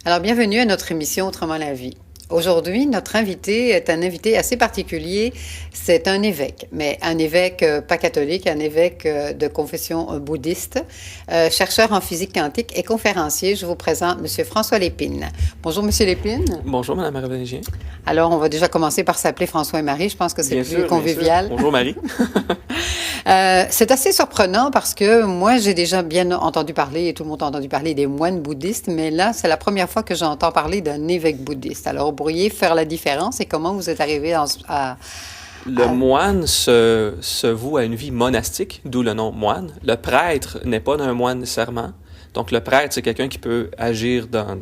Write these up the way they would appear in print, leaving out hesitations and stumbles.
Alors, bienvenue à notre émission Autrement la vie. Aujourd'hui, notre invité est un invité assez particulier. C'est un évêque, mais un évêque pas catholique, un évêque de confession bouddhiste, chercheur en physique quantique et conférencier. Je vous présente M. François Lépine. Bonjour, M. Lépine. Bonjour, Mme Ravagien. Alors, on va déjà commencer par s'appeler François et Marie. Je pense que c'est plus convivial. Bonjour, Marie. C'est assez surprenant parce que moi, j'ai déjà bien entendu parler, et tout le monde a entendu parler des moines bouddhistes, mais là, c'est la première fois que j'entends parler d'un évêque bouddhiste. Alors, vous pourriez faire la différence et comment vous êtes arrivé Le moine se voue à une vie monastique, d'où le nom moine. Le prêtre n'est pas un moine nécessairement. Donc, le prêtre, c'est quelqu'un qui peut agir dans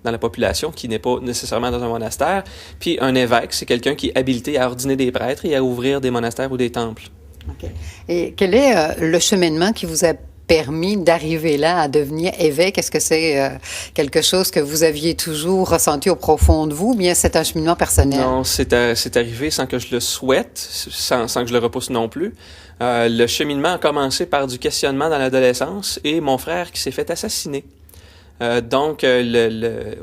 la population, qui n'est pas nécessairement dans un monastère. Puis, un évêque, c'est quelqu'un qui est habilité à ordonner des prêtres et à ouvrir des monastères ou des temples. OK. Et quel est le cheminement qui vous a permis d'arriver là à devenir évêque? Est-ce que c'est quelque chose que vous aviez toujours ressenti au profond de vous, ou bien c'est un cheminement personnel? Non, c'est arrivé sans que je le souhaite, sans que je le repousse non plus. Le cheminement a commencé par du questionnement dans l'adolescence et mon frère qui s'est fait assassiner. Donc,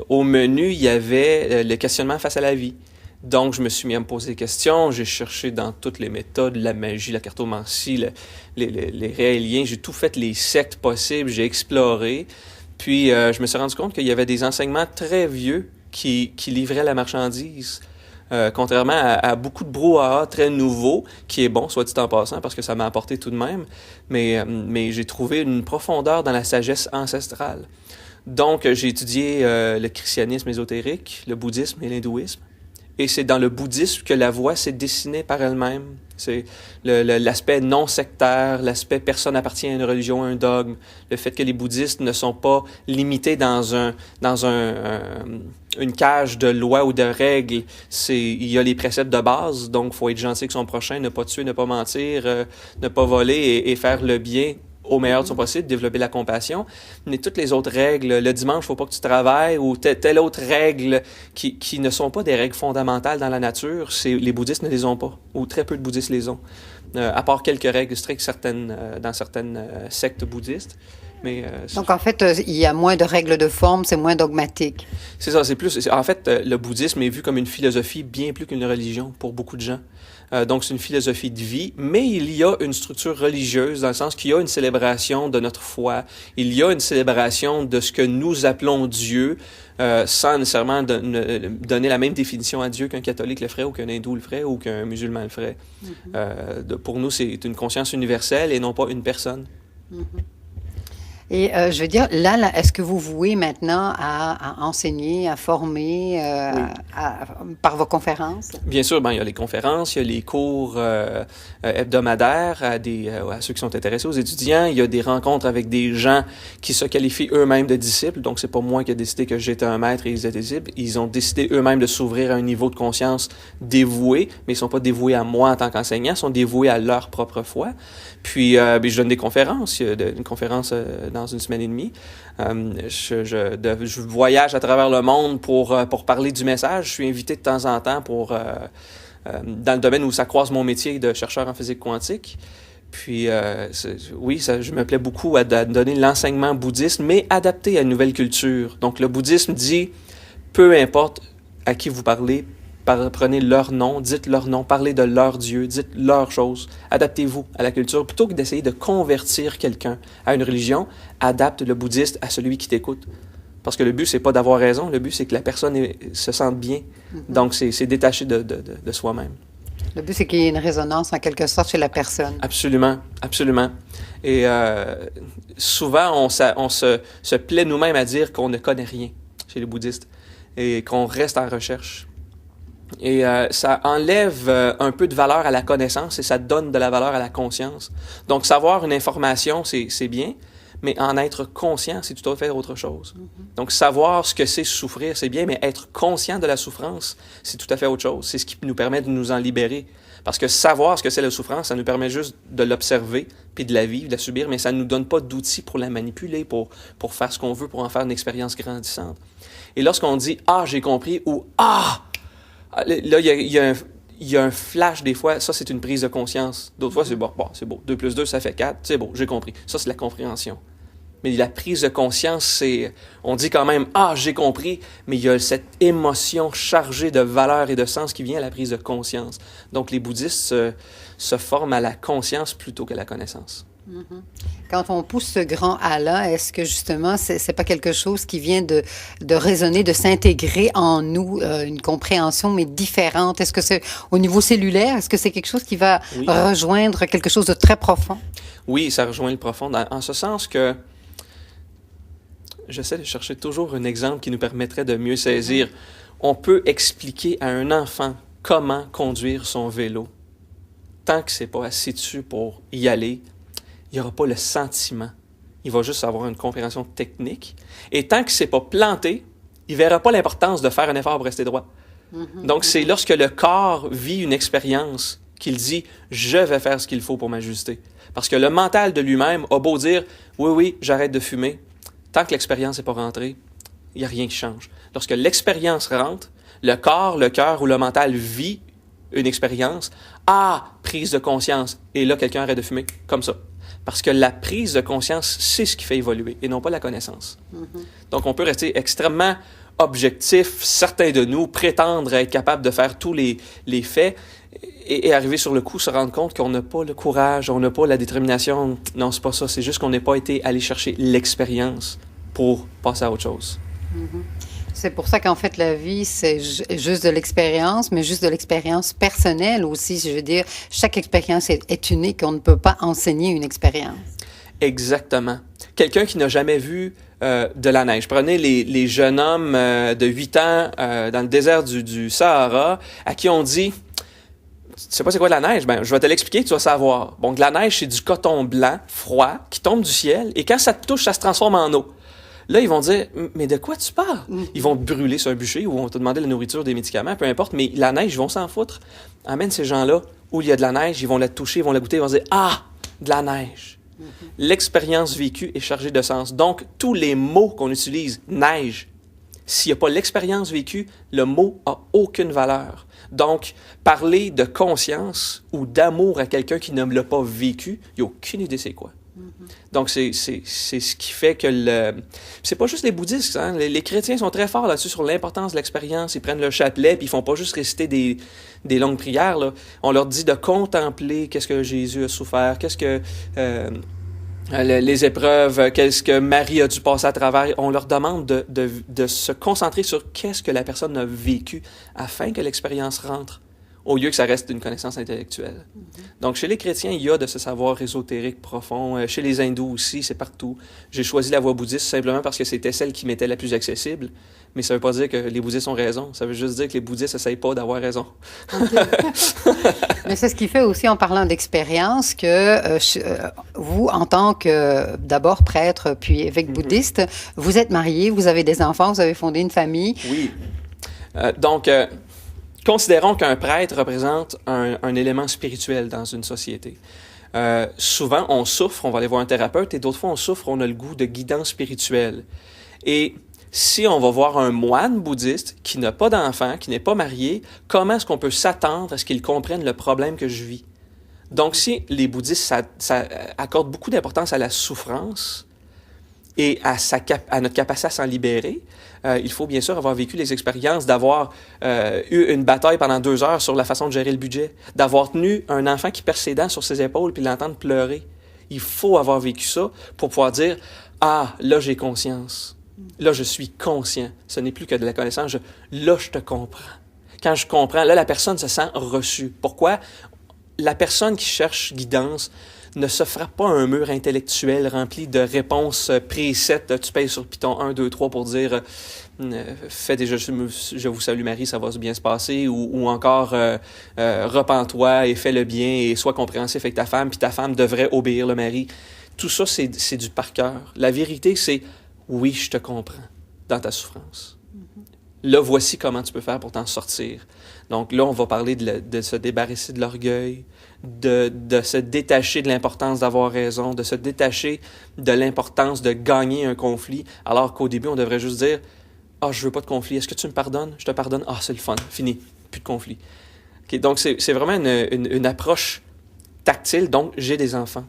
au menu, il y avait le questionnement face à la vie. Donc, je me suis mis à me poser des questions. J'ai cherché dans toutes les méthodes, la magie, la cartomancie, les réels, j'ai tout fait, les sectes possibles, j'ai exploré. Puis, je me suis rendu compte qu'il y avait des enseignements très vieux qui livraient la marchandise. Contrairement à beaucoup de brouhaha très nouveau, qui est bon, soit dit en passant, parce que ça m'a apporté tout de même, mais j'ai trouvé une profondeur dans la sagesse ancestrale. Donc, j'ai étudié le christianisme ésotérique, le bouddhisme et l'hindouisme. Et c'est dans le bouddhisme que la voie s'est dessinée par elle-même. C'est l'aspect non sectaire, l'aspect personne n'appartient à une religion, à un dogme, le fait que les bouddhistes ne sont pas limités dans une cage de lois ou de règles. Il y a les préceptes de base, donc il faut être gentil avec son prochain, ne pas tuer, ne pas mentir, ne pas voler et faire le bien au meilleur de son possible, développer la compassion. Mais toutes les autres règles, le dimanche, il faut pas que tu travailles, ou telle autre règle qui ne sont pas des règles fondamentales dans la nature, les bouddhistes ne les ont pas, ou très peu de bouddhistes les ont. À part quelques règles strictes dans certaines sectes bouddhistes. Donc, en fait, il y a moins de règles de forme, c'est moins dogmatique. C'est ça, en fait, le bouddhisme est vu comme une philosophie bien plus qu'une religion pour beaucoup de gens. Donc, c'est une philosophie de vie, mais il y a une structure religieuse dans le sens qu'il y a une célébration de notre foi. Il y a une célébration de ce que nous appelons Dieu, sans nécessairement donner la même définition à Dieu qu'un catholique le ferait ou qu'un hindou le ferait ou qu'un musulman le ferait. Pour nous, c'est une conscience universelle et non pas une personne. Et je veux dire, là, est-ce que vous vouez maintenant à enseigner, à former oui. Par vos conférences? Bien sûr, il y a les conférences, il y a les cours hebdomadaires à ceux qui sont intéressés, aux étudiants. Il y a des rencontres avec des gens qui se qualifient eux-mêmes de disciples. Donc, c'est pas moi qui ai décidé que j'étais un maître et ils étaient disciples. Ils ont décidé eux-mêmes de s'ouvrir à un niveau de conscience dévoué, mais ils sont pas dévoués à moi en tant qu'enseignant, ils sont dévoués à leur propre foi. Puis, je donne des conférences. Il y a une conférence dans une semaine et demie. Je voyage à travers le monde pour parler du message. Je suis invité de temps en temps dans le domaine où ça croise mon métier de chercheur en physique quantique. Puis, je me plais beaucoup à donner l'enseignement bouddhiste, mais adapté à une nouvelle culture. Donc, le bouddhisme dit, peu importe à qui vous parlez, prenez leur nom, dites leur nom, parlez de leur Dieu, dites leurs choses. Adaptez-vous à la culture. Plutôt que d'essayer de convertir quelqu'un à une religion, adapte le bouddhiste à celui qui t'écoute. Parce que le but, c'est pas d'avoir raison, le but, c'est que la personne se sente bien. Donc, c'est détaché de soi-même. Le but, c'est qu'il y ait une résonance, en quelque sorte, chez la personne. Absolument, absolument. Et souvent, on se plaît nous-mêmes à dire qu'on ne connaît rien chez les bouddhistes et qu'on reste en recherche. Et ça enlève un peu de valeur à la connaissance et ça donne de la valeur à la conscience. Donc, savoir une information, c'est bien, mais en être conscient, c'est tout à fait autre chose. Donc, savoir ce que c'est souffrir, c'est bien, mais être conscient de la souffrance, c'est tout à fait autre chose. C'est ce qui nous permet de nous en libérer. Parce que savoir ce que c'est la souffrance, ça nous permet juste de l'observer, puis de la vivre, de la subir, mais ça ne nous donne pas d'outils pour la manipuler, pour faire ce qu'on veut, pour en faire une expérience grandissante. Et lorsqu'on dit « Ah, j'ai compris » ou « Ah », là, il y a un flash des fois, ça c'est une prise de conscience. D'autres fois, c'est bon, c'est beau. 2 plus 2, ça fait 4, c'est beau, j'ai compris. Ça, c'est la compréhension. Mais la prise de conscience, on dit quand même, ah, j'ai compris, mais il y a cette émotion chargée de valeur et de sens qui vient à la prise de conscience. Donc, les bouddhistes se forment à la conscience plutôt qu'à la connaissance. Quand on pousse ce grand A-là, est-ce que justement, c'est pas quelque chose qui vient de résonner, de s'intégrer en nous, une compréhension, mais différente? Est-ce que c'est au niveau cellulaire? Est-ce que c'est quelque chose qui va rejoindre quelque chose de très profond? Oui, ça rejoint le profond, en ce sens que j'essaie de chercher toujours un exemple qui nous permettrait de mieux saisir. On peut expliquer à un enfant comment conduire son vélo. Tant que c'est pas assis dessus pour y aller, il n'y aura pas le sentiment. Il va juste avoir une compréhension technique. Et tant que c'est pas planté, il verra pas l'importance de faire un effort pour rester droit. Donc, c'est lorsque le corps vit une expérience qu'il dit « je vais faire ce qu'il faut pour m'ajuster ». Parce que le mental de lui-même a beau dire « oui, j'arrête de fumer », tant que l'expérience n'est pas rentrée, il n'y a rien qui change. Lorsque l'expérience rentre, le corps, le cœur ou le mental vit une expérience, prise de conscience, et là, quelqu'un arrête de fumer, comme ça. Parce que la prise de conscience, c'est ce qui fait évoluer, et non pas la connaissance. Donc, on peut rester extrêmement objectif, certains de nous prétendre être capable de faire tous les faits, et arriver sur le coup, se rendre compte qu'on n'a pas le courage, on n'a pas la détermination. Non, c'est pas ça. C'est juste qu'on n'est pas été allé chercher l'expérience pour passer à autre chose. C'est pour ça qu'en fait, la vie, c'est juste de l'expérience, mais juste de l'expérience personnelle aussi. Je veux dire, chaque expérience est unique. On ne peut pas enseigner une expérience. Exactement. Quelqu'un qui n'a jamais vu de la neige. Prenez les jeunes hommes de 8 ans dans le désert du Sahara à qui on dit... Tu sais pas c'est quoi de la neige? Ben, je vais te l'expliquer, tu vas savoir. Donc, la neige, c'est du coton blanc, froid, qui tombe du ciel, et quand ça te touche, ça se transforme en eau. Là, ils vont dire, mais de quoi tu parles? Ils vont te brûler sur un bûcher ou vont te demander de la nourriture, des médicaments, peu importe, mais la neige, ils vont s'en foutre. Amène ces gens-là où il y a de la neige, ils vont la toucher, ils vont la goûter, ils vont dire, de la neige. L'expérience vécue est chargée de sens. Donc, tous les mots qu'on utilise, neige, s'il n'y a pas l'expérience vécue, le mot n'a aucune valeur. Donc, parler de conscience ou d'amour à quelqu'un qui ne l'a pas vécu, il n'y a aucune idée c'est quoi. Donc, c'est ce qui fait que c'est pas juste les bouddhistes, hein? Les chrétiens sont très forts là-dessus sur l'importance de l'expérience. Ils prennent le chapelet puis ils font pas juste réciter des longues prières, là. On leur dit de contempler qu'est-ce que Jésus a souffert, qu'est-ce que... les épreuves, qu'est-ce que Marie a dû passer à travers. On leur demande de se concentrer sur qu'est-ce que la personne a vécu afin que l'expérience rentre, au lieu que ça reste une connaissance intellectuelle. Donc, chez les chrétiens, il y a de ce savoir ésotérique profond. Chez les hindous aussi, c'est partout. J'ai choisi la voie bouddhiste simplement parce que c'était celle qui m'était la plus accessible. Mais ça ne veut pas dire que les bouddhistes ont raison. Ça veut juste dire que les bouddhistes n'essayent pas d'avoir raison. Mais c'est ce qui fait aussi, en parlant d'expérience, que vous, en tant que d'abord prêtre, puis évêque bouddhiste, vous êtes marié, vous avez des enfants, vous avez fondé une famille. Oui. Donc, considérons qu'un prêtre représente un élément spirituel dans une société. Souvent, on souffre, on va aller voir un thérapeute, et d'autres fois, on souffre, on a le goût de guidance spirituelle. Et si on va voir un moine bouddhiste qui n'a pas d'enfant, qui n'est pas marié, comment est-ce qu'on peut s'attendre à ce qu'il comprenne le problème que je vis? Donc, si les bouddhistes accordent beaucoup d'importance à la souffrance et à notre capacité à s'en libérer, il faut bien sûr avoir vécu les expériences d'avoir eu une bataille pendant 2 heures sur la façon de gérer le budget, d'avoir tenu un enfant qui perce ses dents sur ses épaules puis l'entendre pleurer. Il faut avoir vécu ça pour pouvoir dire « Ah, là, j'ai conscience. Là, je suis conscient. Ce n'est plus que de la connaissance. Là, je te comprends. » Quand je comprends, là, la personne se sent reçue. Pourquoi? La personne qui cherche guidance ne se frappe pas un mur intellectuel rempli de réponses preset. Tu payes sur Python 1, 2, 3 pour dire fais déjà je vous salue Marie, ça va bien se passer, ou encore repens-toi et fais le bien et sois compréhensif avec ta femme, puis ta femme devrait obéir le mari. Tout ça, c'est du par cœur. La vérité, c'est oui, je te comprends dans ta souffrance. Là, voici comment tu peux faire pour t'en sortir. Donc là, on va parler de se débarrasser de l'orgueil, de se détacher de l'importance d'avoir raison, de se détacher de l'importance de gagner un conflit, alors qu'au début, on devrait juste dire « Ah, je veux pas de conflit. Est-ce que tu me pardonnes? Je te pardonne. Ah, c'est le fun. Fini. Plus de conflit. » Okay, donc, c'est vraiment une approche tactile. Donc, j'ai des enfants.